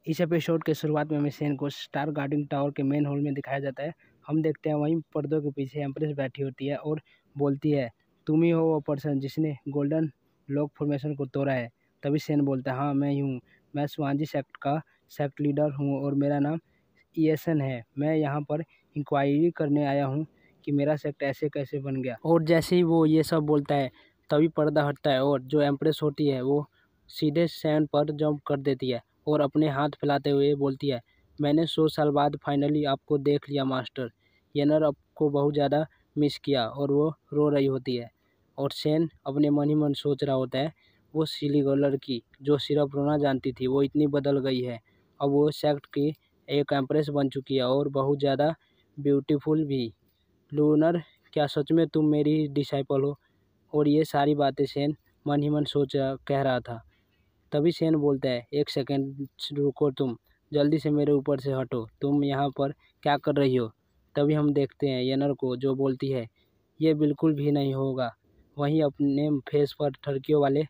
इस एपिसोड के शुरुआत में हमें सेन को स्टार गार्डिंग टावर के मेन हॉल में दिखाया जाता है। हम देखते हैं वहीं पर्दों के पीछे एम्प्रेस बैठी होती है और बोलती है, तुम ही हो वो पर्सन जिसने गोल्डन लॉक फॉर्मेशन को तोड़ा है। तभी सेन बोलता है, हाँ मैं ही हूँ। मैं स्वांजी सेक्ट का सेक्ट लीडर हूँ और मेरा नाम ईएसन है। मैं यहाँ पर इंक्वायरी करने आया हूँ कि मेरा सेक्ट ऐसे कैसे बन गया। और जैसे ही वो ये सब बोलता है तभी पर्दा हटता है और जो एम्प्रेस होती है वो सीधे सेन पर जंप कर देती है और अपने हाथ फैलाते हुए बोलती है, मैंने 100 साल बाद फाइनली आपको देख लिया मास्टर। येनर आपको बहुत ज़्यादा मिस किया। और वो रो रही होती है और सेन अपने मन ही मन सोच रहा होता है, वो सिली लड़की जो सिर्फ रोना जानती थी वो इतनी बदल गई है। अब वो सेक्ट की एक एम्प्रेस बन चुकी है और बहुत ज़्यादा ब्यूटीफुल भी। लूनर, क्या सच में तुम मेरी डिसाइपल हो? और ये सारी बातें सेन मन ही मन कह रहा था। तभी सेन बोलता है, एक सेकंड रुको, तुम जल्दी से मेरे ऊपर से हटो। तुम यहाँ पर क्या कर रही हो? तभी हम देखते हैं येनर को जो बोलती है, ये बिल्कुल भी नहीं होगा। वहीं अपने फेस पर ठरकियों वाले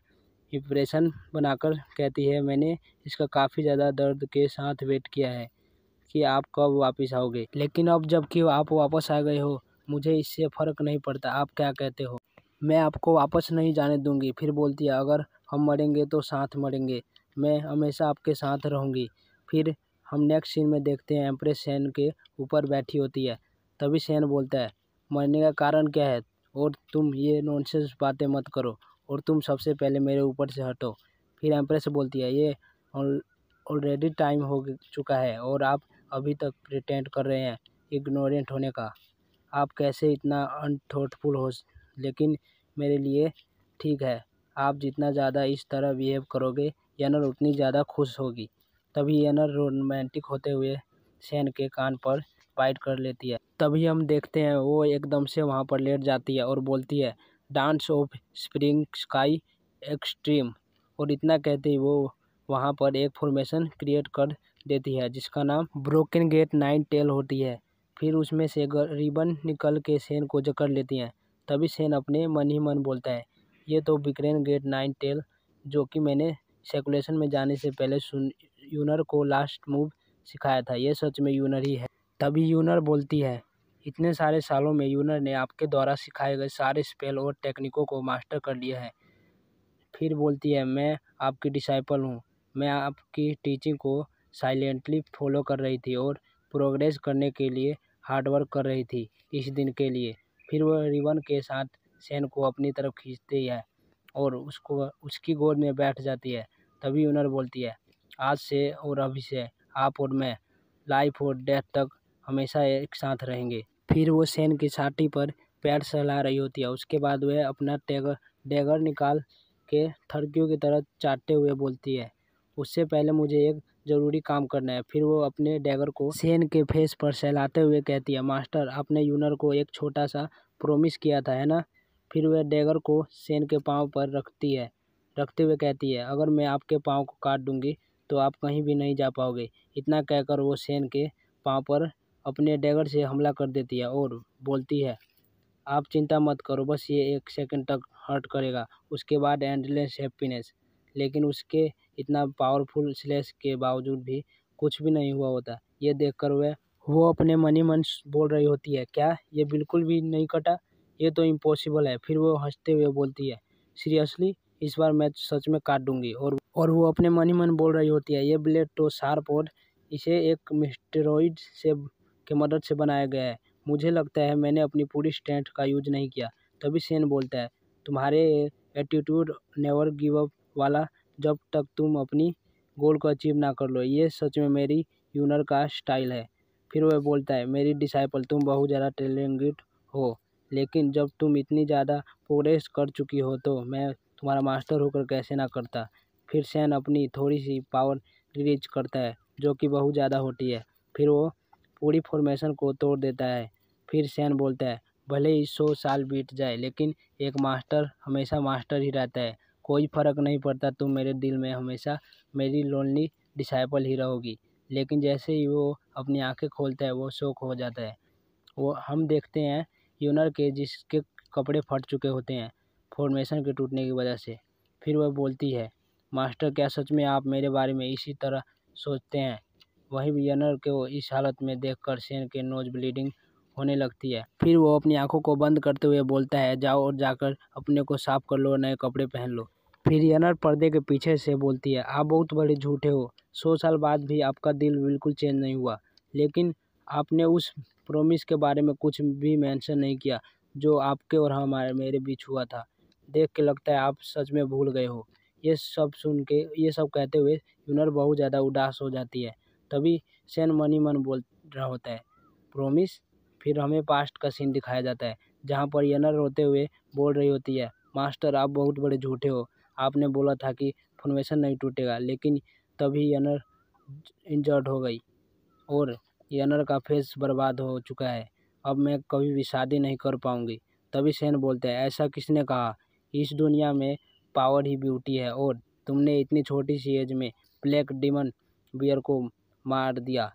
इंप्रेशन बनाकर कहती है, मैंने इसका काफ़ी ज़्यादा दर्द के साथ वेट किया है कि आप कब वापस आओगे, लेकिन अब जबकि आप वापस आ गए हो मुझे इससे फ़र्क नहीं पड़ता। आप क्या कहते हो? मैं आपको वापस नहीं जाने दूंगी। फिर बोलती है, अगर हम मरेंगे तो साथ मरेंगे, मैं हमेशा आपके साथ रहूंगी। फिर हम नेक्स्ट सीन में देखते हैं एम्प्रेस सेन के ऊपर बैठी होती है। तभी सेन बोलता है, मरने का कारण क्या है? और तुम ये नॉनसेंस बातें मत करो और तुम सबसे पहले मेरे ऊपर से हटो। फिर एम्प्रेस बोलती है, ये ऑलरेडी टाइम हो चुका है और आप अभी तक प्रिटेंड कर रहे हैं इग्नोरेंट होने का। आप कैसे इतना अनथॉटफुल हो? लेकिन मेरे लिए ठीक है, आप जितना ज़्यादा इस तरह बिहेव करोगे येनर उतनी ज़्यादा खुश होगी। तभी येनर रोमांटिक होते हुए सेन के कान पर बाइट कर लेती है। तभी हम देखते हैं वो एकदम से वहाँ पर लेट जाती है और बोलती है, dance of spring sky extreme. और इतना कहते ही वो वहाँ पर एक फॉर्मेशन क्रिएट कर देती है जिसका नाम ब्रोकन गेट 9 टेल होती है। फिर उसमें से रिबन निकल के सेन को जकड़ लेती हैं। तभी सेन अपने मन ही मन बोलता है, ये तो ब्रोकन गेट 9 टेल जो कि मैंने सेकुलेशन में जाने से पहले यूनर को लास्ट मूव सिखाया था, ये सच में यूनर ही है। तभी यूनर बोलती है, इतने सारे सालों में यूनर ने आपके द्वारा सिखाए गए सारे स्पेल और टेक्निकों को मास्टर कर लिया है। फिर बोलती है, मैं आपकी डिसाइपल हूँ। मैं आपकी टीचिंग को साइलेंटली फॉलो कर रही थी और प्रोग्रेस करने के लिए हार्ड वर्क कर रही थी इस दिन के लिए। फिर वह रिबन के साथ सेन को अपनी तरफ खींचती है और उसको उसकी गोद में बैठ जाती है। तभी यूनर बोलती है, आज से और अभी से आप और मैं लाइफ और डेथ तक हमेशा एक साथ रहेंगे। फिर वो सेन की छाती पर पैर सहला रही होती है। उसके बाद वह अपना डैगर निकाल के थड़कियों की तरह चाटते हुए बोलती है, उससे पहले मुझे एक ज़रूरी काम करना है। फिर वो अपने डैगर को सेन के फेस पर सहलाते हुए कहती है, मास्टर आपने यूनर को एक छोटा सा प्रॉमिस किया था, है ना? फिर वह डैगर को सेन के पाँव पर रखते हुए कहती है, अगर मैं आपके पाँव को काट दूंगी तो आप कहीं भी नहीं जा पाओगे। इतना कहकर वो सेन के पाँव पर अपने डैगर से हमला कर देती है और बोलती है, आप चिंता मत करो, बस ये 1 सेकंड तक हर्ट करेगा, उसके बाद एंडलेस हैप्पीनेस। लेकिन उसके इतना पावरफुल स्लैश के बावजूद भी कुछ भी नहीं हुआ होता। ये देखकर वो अपने मन ही मन बोल रही होती है, क्या ये बिल्कुल भी नहीं कटा? ये तो इम्पॉसिबल है। फिर वो हंसते हुए बोलती है, सीरियसली इस बार मैं सच में काट दूंगी। और वो अपने मन ही मन बोल रही होती है, ये ब्लेड तो शार्प और इसे एक मिस्टेरॉइड से की मदद से बनाया गया है। मुझे लगता है मैंने अपनी पूरी स्ट्रेंथ का यूज नहीं किया। तभी सेन बोलता है, तुम्हारे एटीट्यूड नेवर गिव अप वाला, जब तक तुम अपनी गोल को अचीव ना कर लो, ये सच में मेरी यूनर का स्टाइल है। फिर वह बोलता है, मेरी डिसाइपल तुम बहुत ज़्यादा टैलेंटेड हो, लेकिन जब तुम इतनी ज़्यादा प्रोग्रेस कर चुकी हो तो मैं तुम्हारा मास्टर होकर कैसे ना करता। फिर सेन अपनी थोड़ी सी पावर रिलीज करता है जो कि बहुत ज़्यादा होती है। फिर वो पूरी फॉर्मेशन को तोड़ देता है। फिर सेन बोलता है, भले ही 100 साल बीत जाए लेकिन एक मास्टर हमेशा मास्टर ही रहता है। कोई फ़र्क नहीं पड़ता, तुम मेरे दिल में हमेशा मेरी लोनली डिसाइपल ही रहोगी। लेकिन जैसे ही वो अपनी आंखें खोलता है वो शॉक हो जाता है। वो हम देखते हैं यूनर के जिसके कपड़े फट चुके होते हैं फॉर्मेशन के टूटने की वजह से। फिर वह बोलती है, मास्टर क्या सच में आप मेरे बारे में इसी तरह सोचते हैं। वहीं यनर को इस हालत में देखकर सेन के नोज ब्लीडिंग होने लगती है। फिर वो अपनी आंखों को बंद करते हुए बोलता है, जाओ और जाकर अपने को साफ कर लो, नए कपड़े पहन लो। फिर यनर पर्दे के पीछे से बोलती है, आप बहुत बड़े झूठे हो, 100 साल बाद भी आपका दिल बिल्कुल चेंज नहीं हुआ। लेकिन आपने उस प्रॉमिस के बारे में कुछ भी मेंशन नहीं किया जो आपके और मेरे बीच हुआ था। देख के लगता है आप सच में भूल गए हो। ये सब कहते हुए यूनर बहुत ज़्यादा उदास हो जाती है। तभी सेन मन ही मन बोल रहा होता है, प्रॉमिस। फिर हमें पास्ट का सीन दिखाया जाता है जहाँ पर यनर रोते हुए बोल रही होती है, मास्टर आप बहुत बड़े झूठे हो, आपने बोला था कि फॉर्मेशन नहीं टूटेगा। लेकिन तभी यनर इंजर्ड हो गई और यनर का फेस बर्बाद हो चुका है। अब मैं कभी भी शादी नहीं कर पाऊंगी। तभी सेन बोलते हैं, ऐसा किसने कहा, इस दुनिया में पावर ही ब्यूटी है और तुमने इतनी छोटी सी एज में ब्लैक डिमन बियर को मार दिया,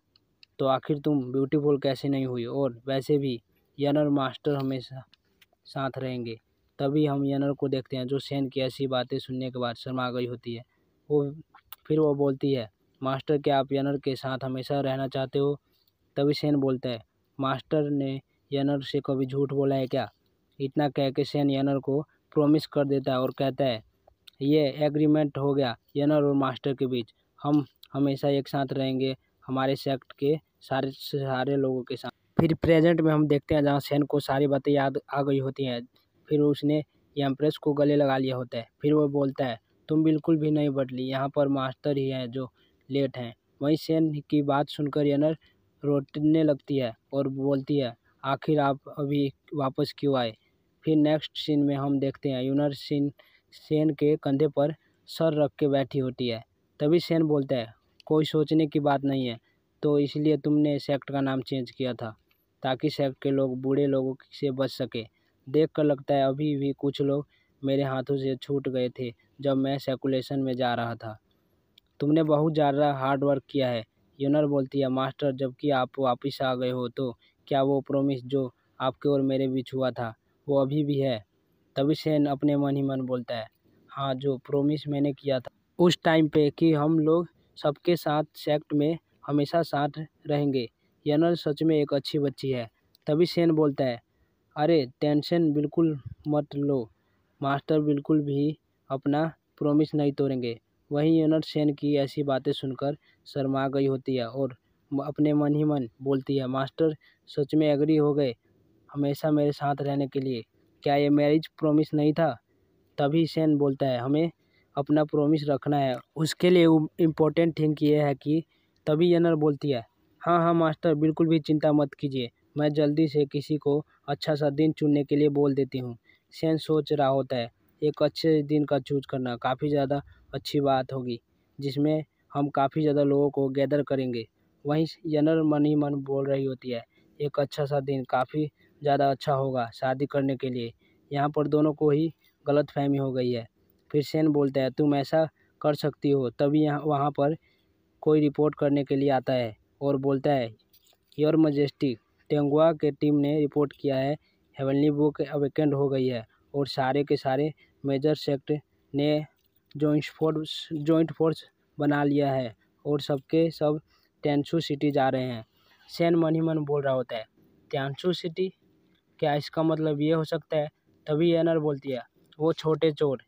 तो आखिर तुम ब्यूटीफुल कैसे नहीं हुई। और वैसे भी यनर मास्टर हमेशा साथ रहेंगे। तभी हम यनर को देखते हैं जो सेन की ऐसी बातें सुनने के बाद शर्मा गई होती है। फिर वो बोलती है, मास्टर क्या आप यनर के साथ हमेशा रहना चाहते हो। तभी सेन बोलता है, मास्टर ने यनर से कभी झूठ बोला है क्या। इतना कह के सेन यनर को प्रॉमिस कर देता है और कहता है, ये एग्रीमेंट हो गया यनर और मास्टर के बीच, हम हमेशा एक साथ रहेंगे हमारे सेक्ट के सारे लोगों के साथ। फिर प्रेजेंट में हम देखते हैं जहाँ सेन को सारी बातें याद आ गई होती हैं। फिर उसने एम्प्रेस को गले लगा लिया होता है। फिर वो बोलता है, तुम बिल्कुल भी नहीं बदली, यहाँ पर मास्टर ही हैं जो लेट हैं। वहीं सेन की बात सुनकर यनर रोने लगती है और बोलती है, आखिर आप अभी वापस क्यों आए। फिर नेक्स्ट सीन में हम देखते हैं यूनर सेन के कंधे पर सर रख के बैठी होती है। तभी सेन बोलता है, कोई सोचने की बात नहीं है, तो इसलिए तुमने सेक्ट का नाम चेंज किया था ताकि सेक्ट के लोग बूढ़े लोगों से बच सके। देख कर लगता है अभी भी कुछ लोग मेरे हाथों से छूट गए थे जब मैं सेकुलेशन में जा रहा था। तुमने बहुत ज़्यादा हार्ड वर्क किया है। यूनर बोलती है, मास्टर जबकि आप वापस आ गए हो तो क्या वो प्रॉमिस जो आपके और मेरे बीच हुआ था वो अभी भी है। तभी सेन अपने मन ही मन बोलता है, हाँ जो प्रॉमिस मैंने किया था उस टाइम पे कि हम लोग सबके साथ सेक्ट में हमेशा साथ रहेंगे। यनर सच में एक अच्छी बच्ची है। तभी सेन बोलता है, अरे टेंशन बिल्कुल मत लो, मास्टर बिल्कुल भी अपना प्रॉमिस नहीं तोड़ेंगे। वहीं यनर सेन की ऐसी बातें सुनकर शर्मा गई होती है और अपने मन ही मन बोलती है, मास्टर सच में एग्री हो गए हमेशा मेरे साथ रहने के लिए, क्या ये मैरिज प्रॉमिस नहीं था। तभी सेन बोलता है, हमें अपना प्रॉमिस रखना है, उसके लिए इम्पोर्टेंट थिंग ये है कि। तभी यनर बोलती है, हाँ हाँ मास्टर बिल्कुल भी चिंता मत कीजिए, मैं जल्दी से किसी को अच्छा सा दिन चुनने के लिए बोल देती हूँ। सेन सोच रहा होता है, एक अच्छे दिन का चूज करना काफ़ी ज़्यादा अच्छी बात होगी जिसमें हम काफ़ी ज़्यादा लोगों को गैदर करेंगे। वहीं यनर मन ही मन बोल रही होती है, एक अच्छा सा दिन काफ़ी ज़्यादा अच्छा होगा शादी करने के लिए। यहाँ पर दोनों को ही गलतफहमी हो गई है। फिर सेन बोलता है, तुम ऐसा कर सकती हो। तभी वहाँ पर कोई रिपोर्ट करने के लिए आता है और बोलता है, योर मजेस्टी, टेंगुआ के टीम ने रिपोर्ट किया है हेवनली बुक अवेकेंड हो गई है और सारे के सारे मेजर सेक्ट ने जॉइंट फोर्स बना लिया है और सबके सब टेंसू सिटी जा रहे हैं। सेन मन ही मन बोल रहा होता है, टेंसू सिटी, क्या इसका मतलब ये हो सकता है। तभी एनर बोलती है, वो छोटे चोर।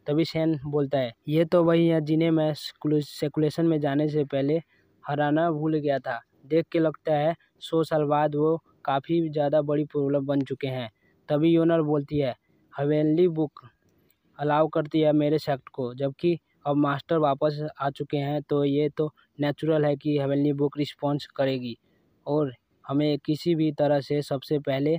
तभी सेन बोलता है, ये तो वही है जिन्हें मैं सेकुलेशन में जाने से पहले हराना भूल गया था। देख के लगता है 100 साल बाद वो काफ़ी ज़्यादा बड़ी प्रॉब्लम बन चुके हैं। तभी योनर बोलती है, हवेली बुक अलाउ करती है मेरे सेक्ट को, जबकि अब मास्टर वापस आ चुके हैं तो ये तो नेचुरल है कि हेवनली बुक रिस्पॉन्स करेगी और हमें किसी भी तरह से सबसे पहले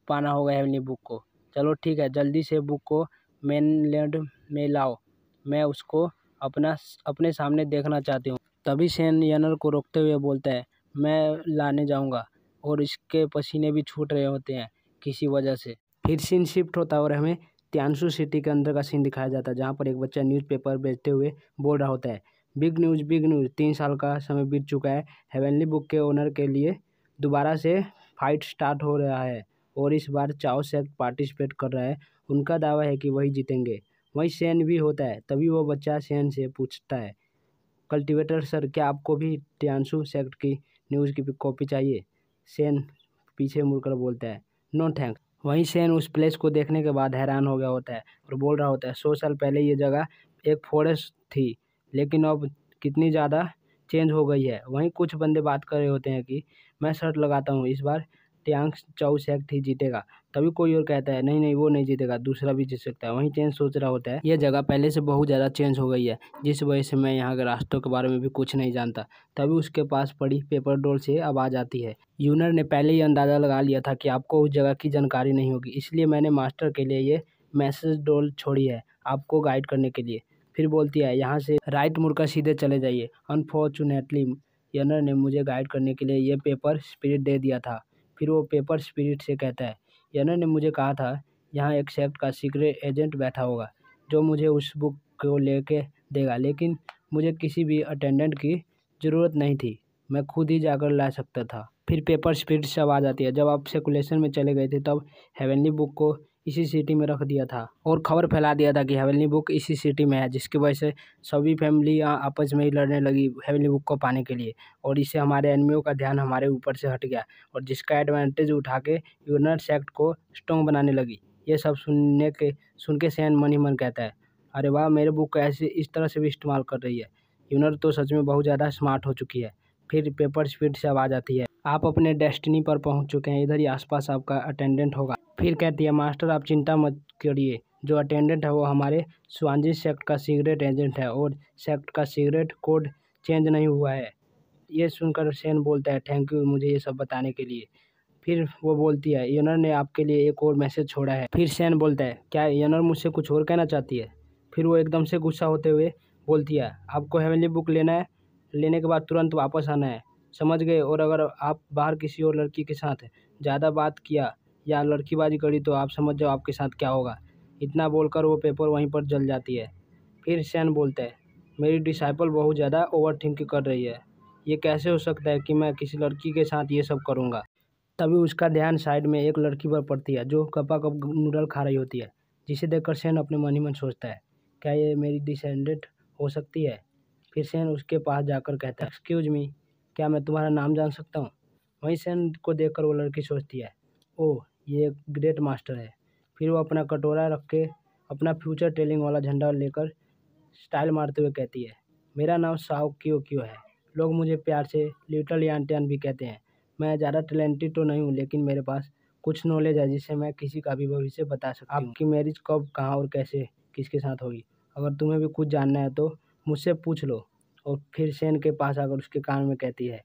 पाना होगा हेवनली बुक को। चलो ठीक है, जल्दी से बुक को मेनलैंड में लाओ, मैं उसको अपने सामने देखना चाहती हूँ। तभी सेन यनर को रोकते हुए बोलता है, मैं लाने जाऊँगा, और इसके पसीने भी छूट रहे होते हैं किसी वजह से। फिर सीन शिफ्ट होता है और हमें त्यांशु सिटी के अंदर का सीन दिखाया जाता है जहाँ पर एक बच्चा न्यूज़पेपर बेचते हुए बोल रहा होता है, बिग न्यूज़ 3 साल का समय बीत चुका है, हेवनली बुक के ओनर के लिए दोबारा से फाइट स्टार्ट हो रहा है और इस बार चाओ सेक्ट पार्टिसिपेट कर रहा है। उनका दावा है कि वही जीतेंगे। वहीं सेन भी होता है। तभी वो बच्चा सेन से पूछता है, कल्टीवेटर सर, क्या आपको भी टियानसू सेक्ट की न्यूज़ की कॉपी चाहिए? सेन पीछे मुड़कर बोलता है, नो थैंक्स। वहीं सेन उस प्लेस को देखने के बाद हैरान हो गया होता है और बोल रहा होता है, 100 साल पहले ये जगह एक फॉरेस्ट थी, लेकिन अब कितनी ज़्यादा चेंज हो गई है। वहीं कुछ बंदे बात कर रहे होते हैं कि मैं शर्त लगाता हूँ इस बार टियांगचाउ सेक्ट ही जीतेगा। तभी कोई और कहता है, नहीं नहीं, वो नहीं जीतेगा, दूसरा भी जीत सकता है। वहीं चेन सोच रहा होता है, ये जगह पहले से बहुत ज़्यादा चेंज हो गई है, जिस वजह से मैं यहाँ के रास्तों के बारे में भी कुछ नहीं जानता। तभी उसके पास पड़ी पेपर डॉल से आवाज़ आती है, यूनर ने पहले ही अंदाज़ा लगा लिया था कि आपको उस जगह की जानकारी नहीं होगी, इसलिए मैंने मास्टर के लिए ये मैसेज डॉल छोड़ी है, आपको गाइड करने के लिए। फिर बोलती है, यहाँ से राइट मुड़कर सीधे चले जाइए। अनफॉर्चुनेटली यनर ने मुझे गाइड करने के लिए ये पेपर स्पिरिट दे दिया था। फिर वो पेपर स्पिरिट से कहता है, यनर ने मुझे कहा था यहाँ एक सेक्ट का सीक्रेट एजेंट बैठा होगा जो मुझे उस बुक को लेके देगा, लेकिन मुझे किसी भी अटेंडेंट की ज़रूरत नहीं थी, मैं खुद ही जाकर ला सकता था। फिर पेपर स्पिरिट से आवाज़ आती है, जब आप सर्कुलेशन में चले गए थे तब हेवनली बुक को इसी सिटी में रख दिया था और खबर फैला दिया था कि हेवनली बुक इसी सिटी में है, जिसकी वजह से सभी फैमिली आपस में ही लड़ने लगी हेवनली बुक को पाने के लिए, और इससे हमारे एनिमियों का ध्यान हमारे ऊपर से हट गया और जिसका एडवांटेज उठा के यूनर सेक्ट को स्ट्रॉन्ग बनाने लगी। ये सब सुन के सैन मन ही मन कहता है, अरे वाह, मेरे बुक को ऐसे इस तरह से भी इस्तेमाल कर रही है, यूनर तो सच में बहुत ज़्यादा स्मार्ट हो चुकी है। फिर पेपर स्पीड से आवाज़ आती है, आप अपने डेस्टिनी पर पहुंच चुके हैं, इधर ही आसपास आपका अटेंडेंट होगा। फिर कहती है, मास्टर आप चिंता मत करिए, जो अटेंडेंट है वो हमारे स्वांजी सेक्ट का सीक्रेट एजेंट है और सेक्ट का सीक्रेट कोड चेंज नहीं हुआ है। ये सुनकर सेन बोलता है, थैंक यू मुझे ये सब बताने के लिए। फिर वो बोलती है, यनर ने आपके लिए एक और मैसेज छोड़ा है। फिर सेन बोलता है, क्या यनर मुझसे कुछ और कहना चाहती है? फिर वो एकदम से गुस्सा होते हुए बोलती है, आपको हेवनली बुक लेना है, लेने के बाद तुरंत वापस आना है, समझ गए? और अगर आप बाहर किसी और लड़की के साथ ज़्यादा बात किया या लड़कीबाजी करी तो आप समझ जाओ आपके साथ क्या होगा। इतना बोलकर वो पेपर वहीं पर जल जाती है। फिर सैन बोलता है, मेरी डिसाइपल बहुत ज़्यादा ओवर थिंक कर रही है, ये कैसे हो सकता है कि मैं किसी लड़की के साथ ये सब करूँगा। तभी उसका ध्यान साइड में एक लड़की पर पड़ती है जो कपा कप नूडल खा रही होती है, जिसे देखकर सैन अपने मन ही मन सोचता है, क्या ये मेरी डिसेंडेंट हो सकती है? फिर सैन उसके पास जाकर कहता है, एक्सक्यूज मी, क्या मैं तुम्हारा नाम जान सकता हूँ? वहीं सैन को देखकर वो लड़की सोचती है, ओह ये ग्रेट मास्टर है। फिर वो अपना कटोरा रख के अपना फ्यूचर टेलिंग वाला झंडा लेकर स्टाइल मारते हुए कहती है, मेरा नाम साओ क्यों क्यों है, लोग मुझे प्यार से लिटिल यान भी कहते हैं। मैं ज़्यादा टैलेंटेड तो नहीं हूँ, लेकिन मेरे पास कुछ नॉलेज है जिससे मैं किसी का भी भविष्य बता सकती हूँ। आपकी मैरिज कब, कहाँ और कैसे, किसके साथ होगी? अगर तुम्हें भी कुछ जानना है तो मुझसे पूछ लो। और फिर सैन के पास आकर उसके कान में कहती है,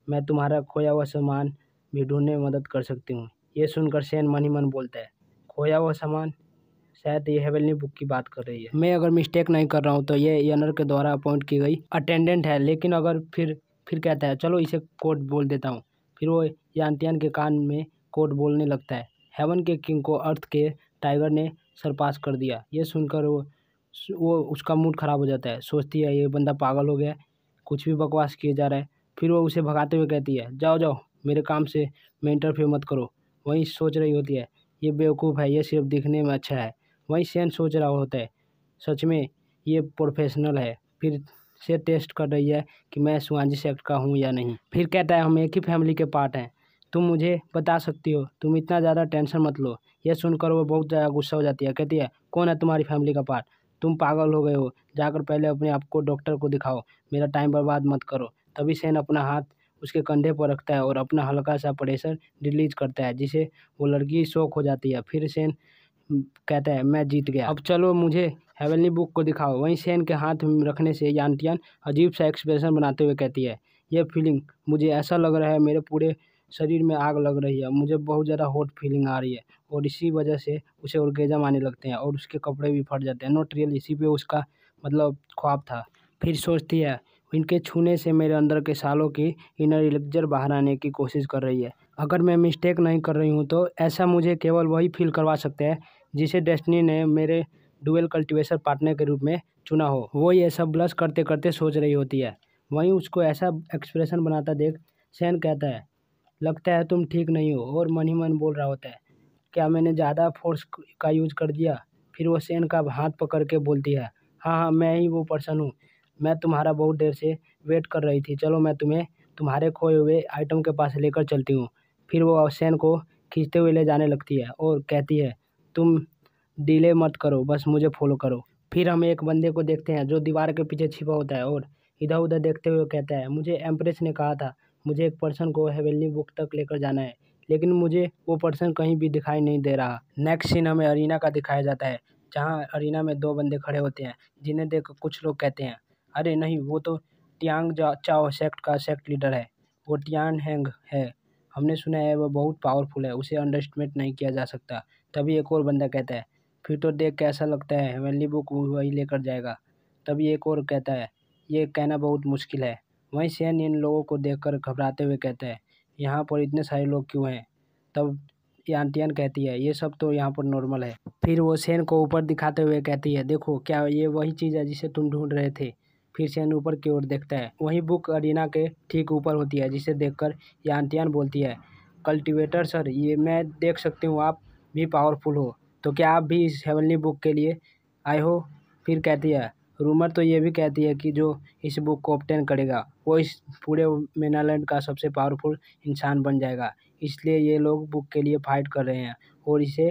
मैं तुम्हारा खोया हुआ सामान भी ढूंढने में मदद कर सकती हूँ। ये सुनकर सैन मन ही मन बोलता है, खोया हुआ सामान? शायद ये हेवनली बुक की बात कर रही है। मैं अगर मिस्टेक नहीं कर रहा हूँ तो ये यनर के द्वारा अपॉइंट की गई अटेंडेंट है, लेकिन अगर फिर कहता है, चलो इसे कोड बोल देता हूँ। फिर वो यांटियन के कान में कोड बोलने लगता है, हेवन के किंग को अर्थ के टाइगर ने सरपास कर दिया। ये सुनकर वो उसका मूड ख़राब हो जाता है, सोचती है ये बंदा पागल हो गया, कुछ भी बकवास किए जा रहा है। फिर वो उसे भगाते हुए कहती है, जाओ जाओ, मेरे काम से मैं इंटरफेयर मत करो। वहीं सोच रही होती है, ये बेवकूफ़ है, ये सिर्फ दिखने में अच्छा है। वहीं सैन सोच रहा होता है, सच में ये प्रोफेशनल है। फिर से टेस्ट कर रही है कि मैं स्वांजी सेक्ट का हूँ या नहीं। फिर कहता है, हम एक ही फैमिली के पार्ट हैं, तुम मुझे बता सकती हो, तुम इतना ज़्यादा टेंशन मत लो। यह सुनकर वो बहुत ज़्यादा गुस्सा हो जाती है, कहती है, कौन है तुम्हारी फैमिली का पार्ट? तुम पागल हो गए हो, जाकर पहले अपने आप को डॉक्टर को दिखाओ, मेरा टाइम बर्बाद मत करो। तभी सैन अपना हाथ उसके कंधे पर रखता है और अपना हल्का सा प्रेशर रिलीज करता है, जिसे वो लड़की शॉक हो जाती है। फिर सैन कहता है, मैं जीत गया, अब चलो मुझे हेवनली बुक को दिखाओ। वहीं सैन के हाथ में रखने से यांटियन अजीब सा एक्सप्रेशन बनाते हुए कहती है, ये फीलिंग, मुझे ऐसा लग रहा है मेरे पूरे शरीर में आग लग रही है, मुझे बहुत ज़्यादा हॉट फीलिंग आ रही है। और इसी वजह से उसे ऑर्गेजम आने लगते हैं और उसके कपड़े भी फट जाते हैं। नॉट रियल, इसी पे उसका मतलब ख्वाब था। फिर सोचती है, इनके छूने से मेरे अंदर के सालों की इनर इलेक्जर बाहर आने की कोशिश कर रही है। अगर मैं मिस्टेक नहीं कर रही हूँ तो ऐसा मुझे केवल वही फील करवा सकते हैं जिसे डेस्टिनी ने मेरे डुअल कल्टीवेशन पार्टनर के रूप में चुना हो। वो ये सब ब्लश करते करते सोच रही होती है। वहीं उसको ऐसा एक्सप्रेशन बनाता देख सैन कहता है, लगता है तुम ठीक नहीं हो, और मन ही मन बोल रहा होता है, क्या मैंने ज़्यादा फोर्स का यूज कर दिया? फिर वो सैन का हाथ पकड़ के बोलती है, हाँ हाँ, मैं ही वो पर्सन हूँ मैं तुम्हारा बहुत देर से वेट कर रही थी, चलो मैं तुम्हें तुम्हारे खोए हुए आइटम के पास लेकर चलती हूँ। फिर वो सैन को खींचते हुए ले जाने लगती है और कहती है, तुम डिले मत करो, बस मुझे फॉलो करो। फिर हम एक बंदे को देखते हैं जो दीवार के पीछे छिपा होता है और इधर उधर देखते हुए कहता है, मुझे एम्प्रेस ने कहा था मुझे एक पर्सन को हेवनली बुक तक लेकर जाना है, लेकिन मुझे वो पर्सन कहीं भी दिखाई नहीं दे रहा। नेक्स्ट सीन हमें अरीना का दिखाया जाता है, जहाँ अरीना में दो बंदे खड़े होते हैं, जिन्हें देख कुछ लोग कहते हैं, अरे नहीं, वो तो टियांग चाओ सेक्ट का सेक्ट लीडर है, वो टियान हैंग है, हमने सुना है वो बहुत पावरफुल है, उसे अंडरएस्टिमेट नहीं किया जा सकता। तभी एक और बंदा कहता है, फिर तो देख के ऐसा लगता है हेवनली बुक वही लेकर जाएगा। तभी एक और कहता है, ये कहना बहुत मुश्किल है। वहीं सैन इन लोगों को देखकर घबराते हुए कहता है, यहाँ पर इतने सारे लोग क्यों हैं? तब यानटियन कहती है, ये सब तो यहाँ पर नॉर्मल है। फिर वो सैन को ऊपर दिखाते हुए कहती है, देखो क्या ये वही चीज़ है जिसे तुम ढूंढ रहे थे? फिर सैन ऊपर की ओर देखता है, वहीं बुक अरीना के ठीक ऊपर होती है, जिसे देखकर यानटियन बोलती है, कल्टीवेटर सर, ये मैं देख सकती हूँ आप भी पावरफुल हो, तो क्या आप भी इस हेवनली बुक के लिए आए हो? फिर कहती है, रूमर तो ये भी कहती है कि जो इस बुक को ऑब्टेन करेगा वो इस पूरे मेनालैंड का सबसे पावरफुल इंसान बन जाएगा, इसलिए ये लोग बुक के लिए फाइट कर रहे हैं और इसे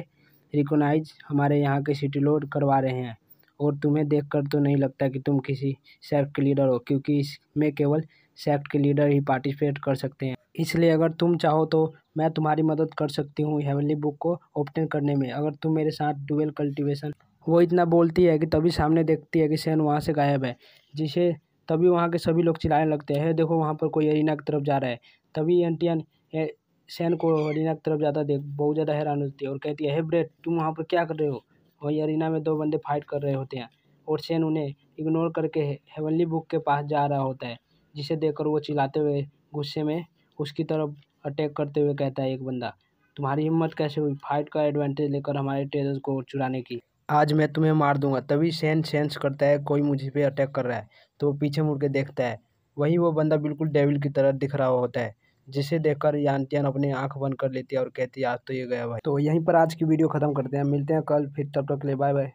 रिकॉग्नाइज हमारे यहाँ के सिटी लॉर्ड करवा रहे हैं। और तुम्हें देखकर तो नहीं लगता कि तुम किसी सेक्ट के लीडर हो, क्योंकि इसमें केवल सेक्ट के लीडर ही पार्टिसिपेट कर सकते हैं। इसलिए अगर तुम चाहो तो मैं तुम्हारी मदद कर सकती हूँ हेवनली बुक को ऑब्टेन करने में, अगर तुम मेरे साथ डुअल कल्टीवेशन। वो इतना बोलती है कि तभी सामने देखती है कि सैन वहाँ से गायब है, जिसे तभी वहाँ के सभी लोग चिल्लाने लगते हैं, देखो वहाँ पर कोई अरीना की तरफ जा रहा है। तभी एंटियन सैन को अरीना की तरफ जाता देख बहुत ज़्यादा हैरान होती है और कहती है, हे ब्रेट, तुम वहाँ पर क्या कर रहे हो? वही अरीना में दो बंदे फाइट कर रहे होते हैं और सैन उन्हें इग्नोर करके हेवनली बुक के पास जा रहा होता है, जिसे देखकर वो चिल्लाते हुए गुस्से में उसकी तरफ अटैक करते हुए कहता है एक बंदा, तुम्हारी हिम्मत कैसे हुई फाइट का एडवांटेज लेकर हमारे ट्रेजर को चुराने की? आज मैं तुम्हें मार दूंगा। तभी सैन सेंस करता है कोई मुझे पे अटैक कर रहा है, तो वो पीछे मुड़ के देखता है, वहीं वो बंदा बिल्कुल डेविल की तरह दिख रहा होता है, जिसे देखकर यानटियन अपने आंख बंद कर लेती है और कहती है, आज तो ये गया भाई। तो यहीं पर आज की वीडियो खत्म करते हैं, मिलते हैं कल फिर, तब तक के लिए बाय बाय।